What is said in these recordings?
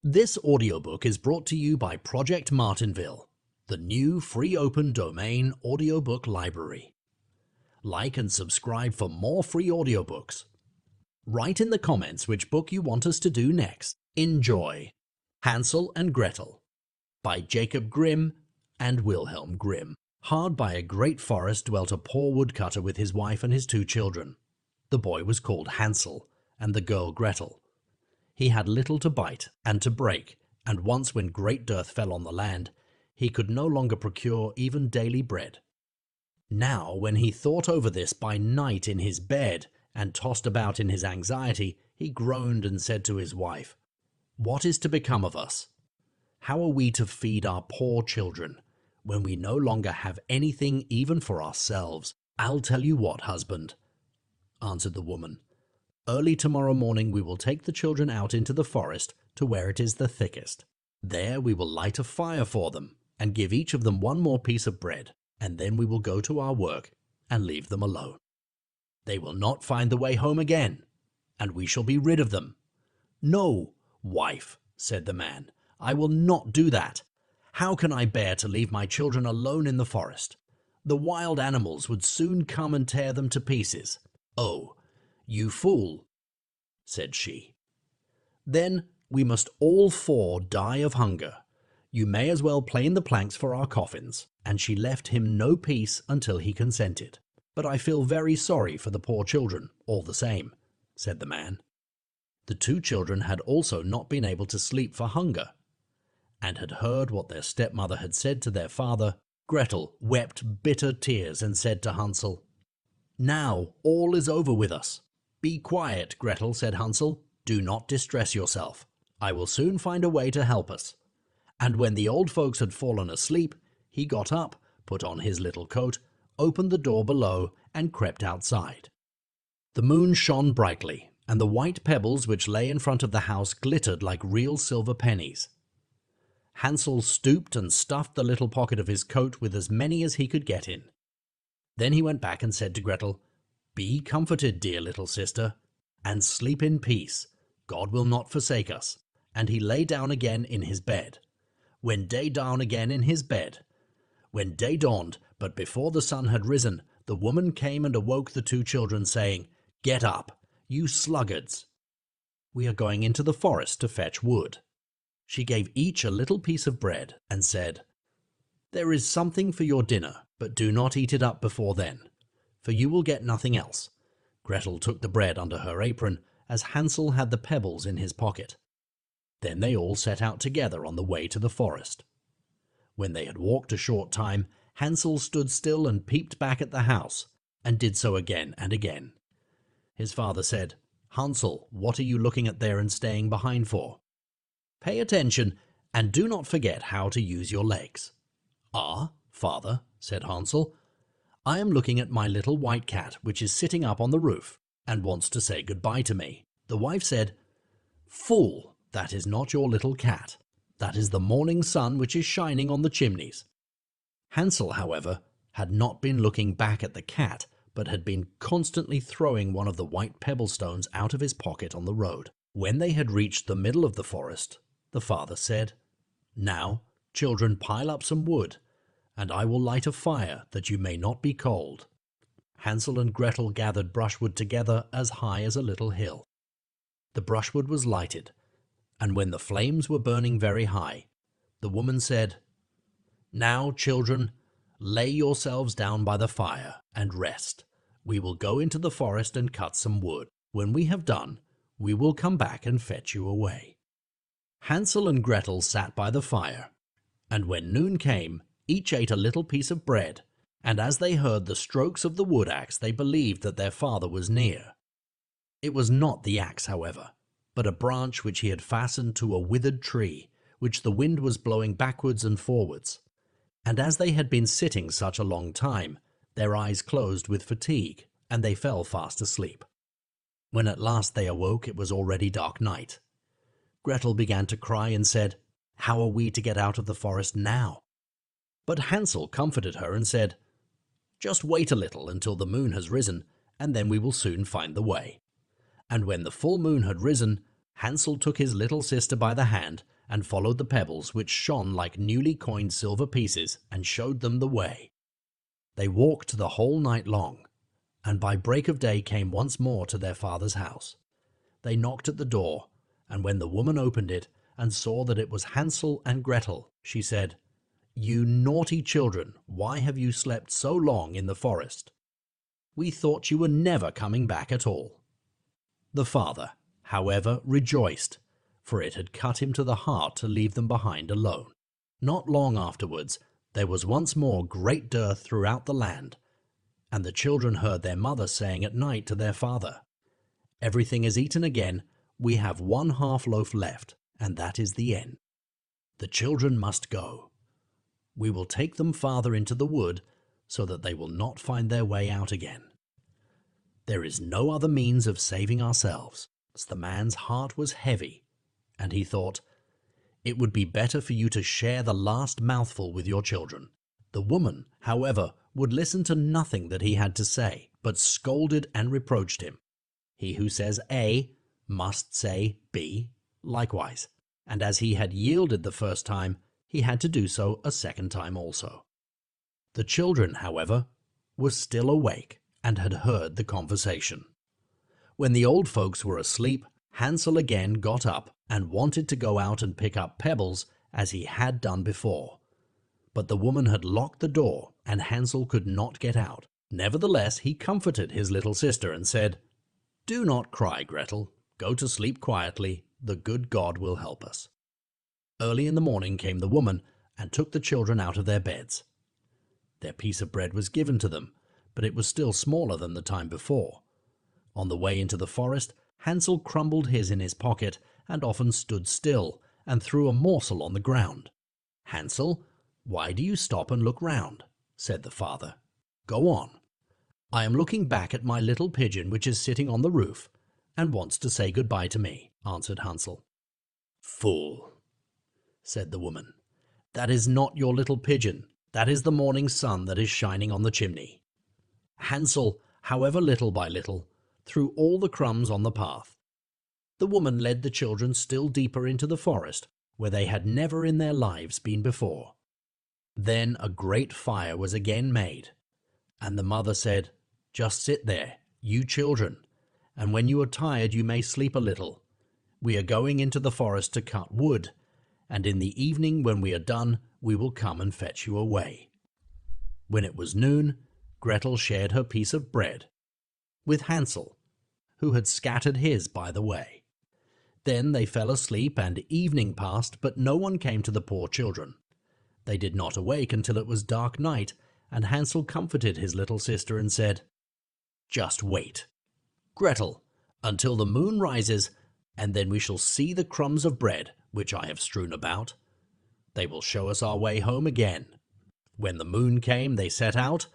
This audiobook is brought to you by Project Martinville, the new free open domain audiobook library. Like and subscribe for more free audiobooks. Write in the comments which book you want us to do next. Enjoy Hansel and Gretel by Jacob Grimm and Wilhelm Grimm. Hard by a great forest dwelt a poor woodcutter with his wife and his 2 children. The boy was called Hansel and the girl Gretel. He had little to bite and to break, and once when great dearth fell on the land, he could no longer procure even daily bread. Now when he thought over this by night in his bed, and tossed about in his anxiety, he groaned and said to his wife, "What is to become of us? How are we to feed our poor children, when we no longer have anything even for ourselves?" "I'll tell you what, husband," answered the woman. "Early tomorrow morning we will take the children out into the forest to where it is the thickest. There we will light a fire for them, and give each of them 1 more piece of bread, and then we will go to our work and leave them alone. They will not find the way home again, and we shall be rid of them." "No, wife," said the man, "I will not do that. How can I bear to leave my children alone in the forest? The wild animals would soon come and tear them to pieces." "Oh, you fool," said she. "Then we must all 4 die of hunger. You may as well plane the planks for our coffins." And she left him no peace until he consented. "But I feel very sorry for the poor children, all the same," said the man. The 2 children had also not been able to sleep for hunger, and had heard what their stepmother had said to their father. Gretel wept bitter tears and said to Hansel, "Now all is over with us." "Be quiet, Gretel," said Hansel. "Do not distress yourself. I will soon find a way to help us." And when the old folks had fallen asleep, he got up, put on his little coat, opened the door below, and crept outside. The moon shone brightly, and the white pebbles which lay in front of the house glittered like real silver pennies. Hansel stooped and stuffed the little pocket of his coat with as many as he could get in. Then he went back and said to Gretel, "Be comforted, dear little sister, and sleep in peace. God will not forsake us." And he lay down again in his bed. When day dawned, but before the sun had risen, the woman came and awoke the 2 children, saying, "Get up, you sluggards. We are going into the forest to fetch wood." She gave each a little piece of bread and said, "There is something for your dinner, but do not eat it up before then, for you will get nothing else." Gretel took the bread under her apron, as Hansel had the pebbles in his pocket. Then they all set out together on the way to the forest. When they had walked a short time, Hansel stood still and peeped back at the house, and did so again and again. His father said, "Hansel, what are you looking at there and staying behind for? Pay attention, and do not forget how to use your legs." "Ah, father," said Hansel, "I am looking at my little white cat which is sitting up on the roof, and wants to say goodbye to me." The wife said, "Fool, that is not your little cat. That is the morning sun which is shining on the chimneys." Hansel, however, had not been looking back at the cat, but had been constantly throwing one of the white pebble stones out of his pocket on the road. When they had reached the middle of the forest, the father said, "Now, children, pile up some wood, and I will light a fire that you may not be cold." Hansel and Gretel gathered brushwood together as high as a little hill. The brushwood was lighted, and when the flames were burning very high, the woman said, "Now, children, lay yourselves down by the fire and rest. We will go into the forest and cut some wood. When we have done, we will come back and fetch you away." Hansel and Gretel sat by the fire, and when noon came, each ate a little piece of bread, and as they heard the strokes of the wood axe, they believed that their father was near. It was not the axe, however, but a branch which he had fastened to a withered tree, which the wind was blowing backwards and forwards. And as they had been sitting such a long time, their eyes closed with fatigue, and they fell fast asleep. When at last they awoke, it was already dark night. Gretel began to cry and said, "How are we to get out of the forest now?" But Hansel comforted her and said, "Just wait a little until the moon has risen, and then we will soon find the way." And when the full moon had risen, Hansel took his little sister by the hand and followed the pebbles which shone like newly coined silver pieces and showed them the way. They walked the whole night long, and by break of day came once more to their father's house. They knocked at the door, and when the woman opened it and saw that it was Hansel and Gretel, she said, "You naughty children, why have you slept so long in the forest? We thought you were never coming back at all." The father, however, rejoiced, for it had cut him to the heart to leave them behind alone. Not long afterwards, there was once more great dearth throughout the land, and the children heard their mother saying at night to their father, "Everything is eaten again, we have one half loaf left, and that is the end. The children must go. We will take them farther into the wood, so that they will not find their way out again. There is no other means of saving ourselves." The man's heart was heavy, and he thought, "It would be better for you to share the last mouthful with your children." The woman, however, would listen to nothing that he had to say, but scolded and reproached him. He who says A must say B likewise, and as he had yielded the first time, he had to do so a second time also. The children, however, were still awake and had heard the conversation. When the old folks were asleep, Hansel again got up and wanted to go out and pick up pebbles as he had done before. But the woman had locked the door and Hansel could not get out. Nevertheless, he comforted his little sister and said, "Do not cry, Gretel. Go to sleep quietly. The good God will help us." Early in the morning came the woman and took the children out of their beds. Their piece of bread was given to them, but it was still smaller than the time before. On the way into the forest, Hansel crumbled his in his pocket and often stood still and threw a morsel on the ground. "Hansel, why do you stop and look round?" said the father. "Go on." "I am looking back at my little pigeon which is sitting on the roof and wants to say goodbye to me," answered Hansel. "Fool," said the woman. "That is not your little pigeon. That is the morning sun that is shining on the chimney." Hansel, however, little by little, threw all the crumbs on the path. The woman led the children still deeper into the forest, where they had never in their lives been before. Then a great fire was again made, and the mother said, "Just sit there, you children, and when you are tired you may sleep a little. We are going into the forest to cut wood, and in the evening when we are done we will come and fetch you away." When it was noon, Gretel shared her piece of bread with Hansel, who had scattered his by the way. Then they fell asleep and evening passed, but no one came to the poor children. They did not awake until it was dark night, and Hansel comforted his little sister and said, "Just wait, Gretel, until the moon rises, and then we shall see the crumbs of bread which I have strewn about. They will show us our way home again." When the moon came, they set out,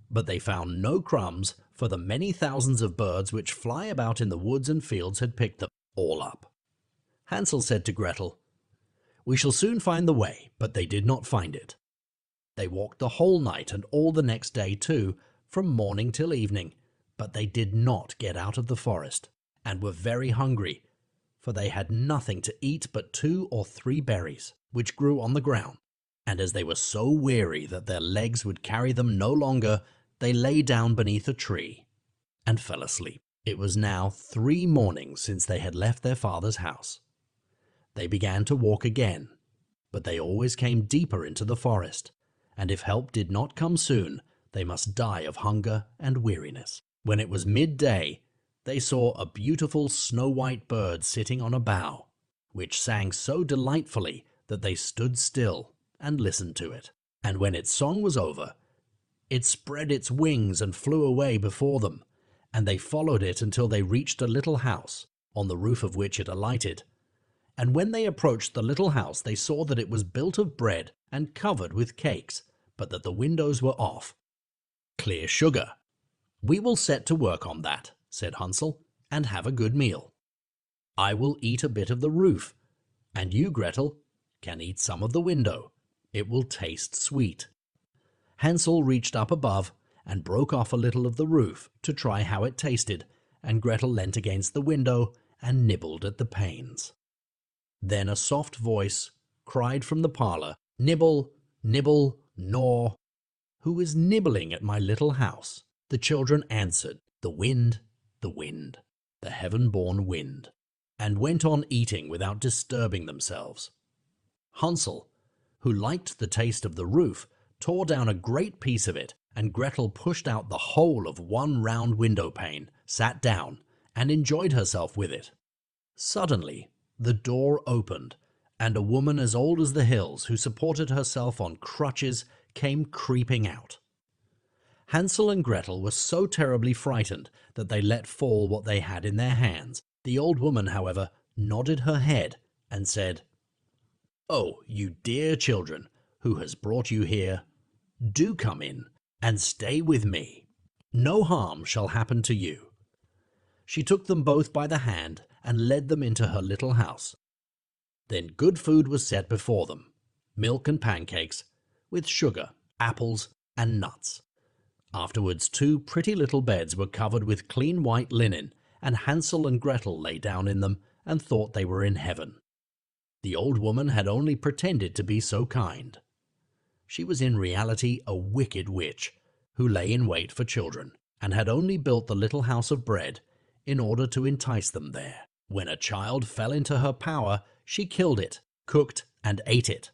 but they found no crumbs, for the many thousands of birds which fly about in the woods and fields had picked them all up. Hansel said to Gretel, "We shall soon find the way," but they did not find it. They walked the whole night and all the next day too, from morning till evening, but they did not get out of the forest, and were very hungry, for they had nothing to eat but 2 or 3 berries, which grew on the ground. And as they were so weary that their legs would carry them no longer, they lay down beneath a tree and fell asleep. It was now 3 mornings since they had left their father's house. They began to walk again, but they always came deeper into the forest, and if help did not come soon, they must die of hunger and weariness. When it was midday, they saw a beautiful snow-white bird sitting on a bough, which sang so delightfully that they stood still and listened to it. And when its song was over, it spread its wings and flew away before them, and they followed it until they reached a little house, on the roof of which it alighted. And when they approached the little house, they saw that it was built of bread and covered with cakes, but that the windows were off. "Clear sugar. We will set to work on that," said Hansel, "and have a good meal. I will eat a bit of the roof, and you, Gretel, can eat some of the window. It will taste sweet." Hansel reached up above and broke off a little of the roof to try how it tasted, and Gretel leant against the window and nibbled at the panes. Then a soft voice cried from the parlour, "Nibble, nibble, gnaw. Who is nibbling at my little house?" The children answered, "The wind, the heaven-born wind," and went on eating without disturbing themselves. Hansel, who liked the taste of the roof, tore down a great piece of it, and Gretel pushed out the whole of one round window pane, sat down, and enjoyed herself with it. Suddenly, the door opened, and a woman as old as the hills, who supported herself on crutches, came creeping out. Hansel and Gretel were so terribly frightened that they let fall what they had in their hands. The old woman, however, nodded her head and said, "Oh, you dear children, who has brought you here? Do come in and stay with me. No harm shall happen to you." She took them both by the hand and led them into her little house. Then good food was set before them, milk and pancakes, with sugar, apples, and nuts. Afterwards 2 pretty little beds were covered with clean white linen, and Hansel and Gretel lay down in them and thought they were in heaven. The old woman had only pretended to be so kind. She was in reality a wicked witch, who lay in wait for children, and had only built the little house of bread in order to entice them there. When a child fell into her power, she killed it, cooked, and ate it.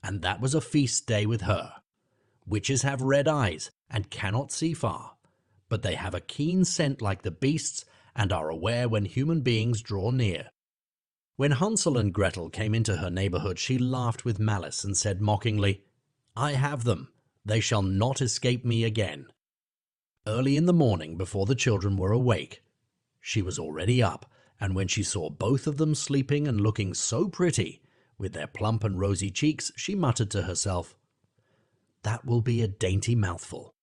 And that was a feast day with her. Witches have red eyes and cannot see far, but they have a keen scent like the beasts and are aware when human beings draw near. When Hansel and Gretel came into her neighborhood, she laughed with malice and said mockingly, "I have them. They shall not escape me again." Early in the morning, before the children were awake, she was already up, and when she saw both of them sleeping and looking so pretty, with their plump and rosy cheeks, she muttered to herself, "That will be a dainty mouthful."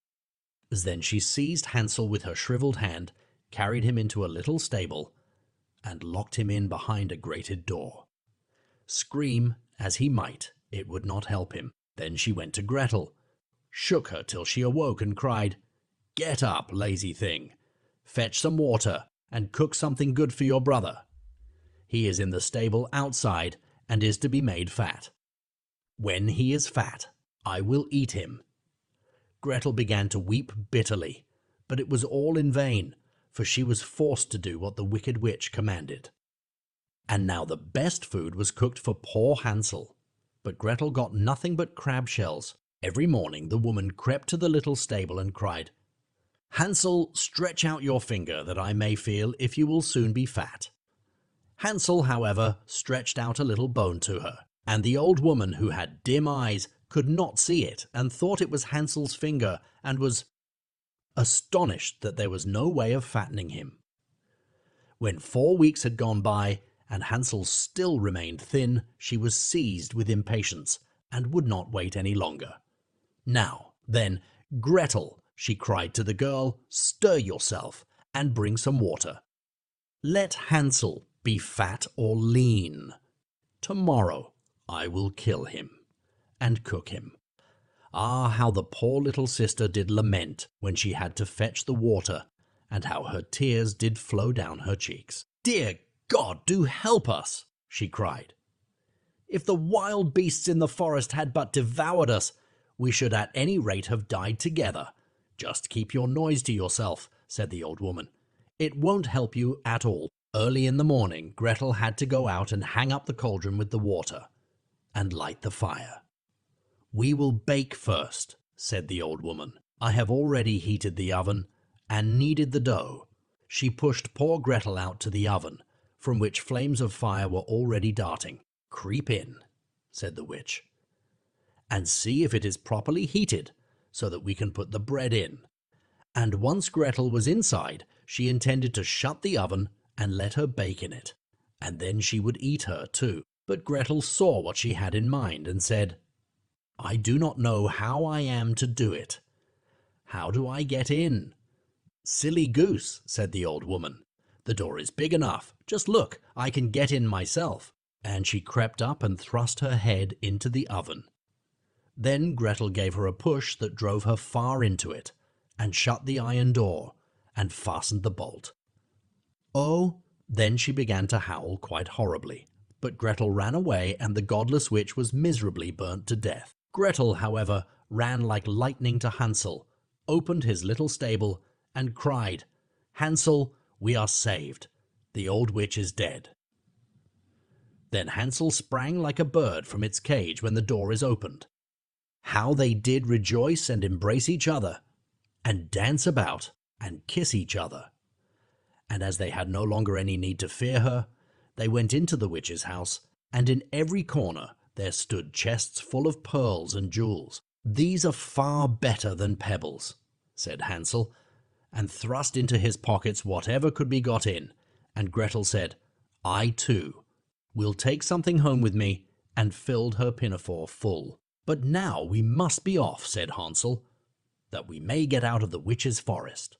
Then she seized Hansel with her shriveled hand, carried him into a little stable, and locked him in behind a grated door. Scream as he might, it would not help him. Then she went to Gretel, shook her till she awoke, and cried, "Get up, lazy thing! Fetch some water, and cook something good for your brother. He is in the stable outside, and is to be made fat. When he is fat, I will eat him." Gretel began to weep bitterly, but it was all in vain, for she was forced to do what the wicked witch commanded. And now the best food was cooked for poor Hansel, but Gretel got nothing but crab shells. Every morning the woman crept to the little stable and cried, "Hansel, stretch out your finger that I may feel if you will soon be fat." Hansel, however, stretched out a little bone to her, and the old woman, who had dim eyes, could not see it, and thought it was Hansel's finger, and was astonished that there was no way of fattening him. When 4 weeks had gone by, and Hansel still remained thin, she was seized with impatience, and would not wait any longer. "Now, then, Gretel," she cried to the girl, "stir yourself, and bring some water. Let Hansel be fat or lean. Tomorrow I will kill him, and cook him." Ah, how the poor little sister did lament when she had to fetch the water, and how her tears did flow down her cheeks. "Dear God, do help us!" she cried. "If the wild beasts in the forest had but devoured us, we should at any rate have died together." "Just keep your noise to yourself," said the old woman. "It won't help you at all." Early in the morning, Gretel had to go out and hang up the cauldron with the water, and light the fire. "We will bake first," said the old woman. "I have already heated the oven, and kneaded the dough." She pushed poor Gretel out to the oven, from which flames of fire were already darting. "Creep in," said the witch, "and see if it is properly heated, so that we can put the bread in." And once Gretel was inside, she intended to shut the oven and let her bake in it, and then she would eat her too. But Gretel saw what she had in mind, and said, "I do not know how I am to do it. How do I get in?" "Silly goose," said the old woman. "The door is big enough. Just look, I can get in myself." And she crept up and thrust her head into the oven. Then Gretel gave her a push that drove her far into it, and shut the iron door, and fastened the bolt. Oh, Then she began to howl quite horribly, but Gretel ran away and the godless witch was miserably burnt to death. Gretel, however, ran like lightning to Hansel, opened his little stable, and cried, "Hansel, we are saved. The old witch is dead." Then Hansel sprang like a bird from its cage when the door is opened. How they did rejoice and embrace each other, and dance about and kiss each other. And as they had no longer any need to fear her, they went into the witch's house, and in every corner there stood chests full of pearls and jewels. "These are far better than pebbles," said Hansel, and thrust into his pockets whatever could be got in, and Gretel said, "I too will take something home with me," and filled her pinafore full. "But now we must be off," said Hansel, "that we may get out of the witch's forest."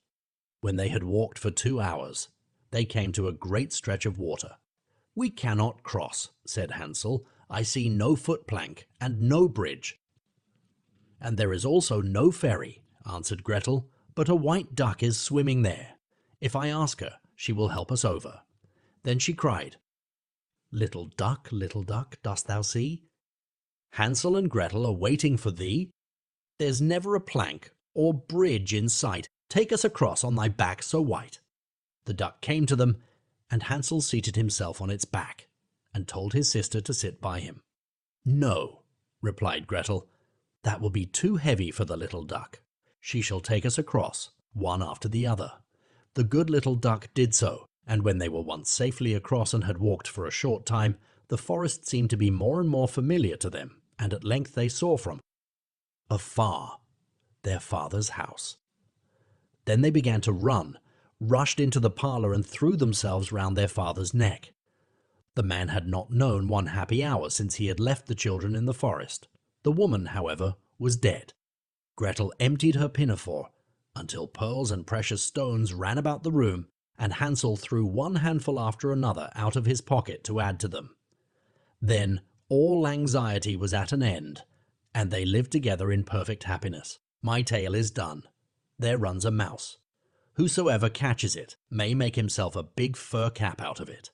When they had walked for 2 hours, they came to a great stretch of water. "We cannot cross," said Hansel. "I see no footplank and no bridge." "And there is also no ferry," answered Gretel, "but a white duck is swimming there. If I ask her, she will help us over." Then she cried, little duck, dost thou see? Hansel and Gretel are waiting for thee. There's never a plank or bridge in sight. Take us across on thy back so white." The duck came to them, and Hansel seated himself on its back, and told his sister to sit by him. "No," replied Gretel, "that will be too heavy for the little duck. She shall take us across, one after the other." The good little duck did so, and when they were once safely across and had walked for a short time, the forest seemed to be more and more familiar to them, and at length they saw from afar their father's house. Then they began to run, rushed into the parlour and threw themselves round their father's neck. The man had not known one happy hour since he had left the children in the forest. The woman, however, was dead. Gretel emptied her pinafore until pearls and precious stones ran about the room, and Hansel threw one handful after another out of his pocket to add to them. Then all anxiety was at an end, and they lived together in perfect happiness. My tale is done. There runs a mouse. Whosoever catches it may make himself a big fur cap out of it.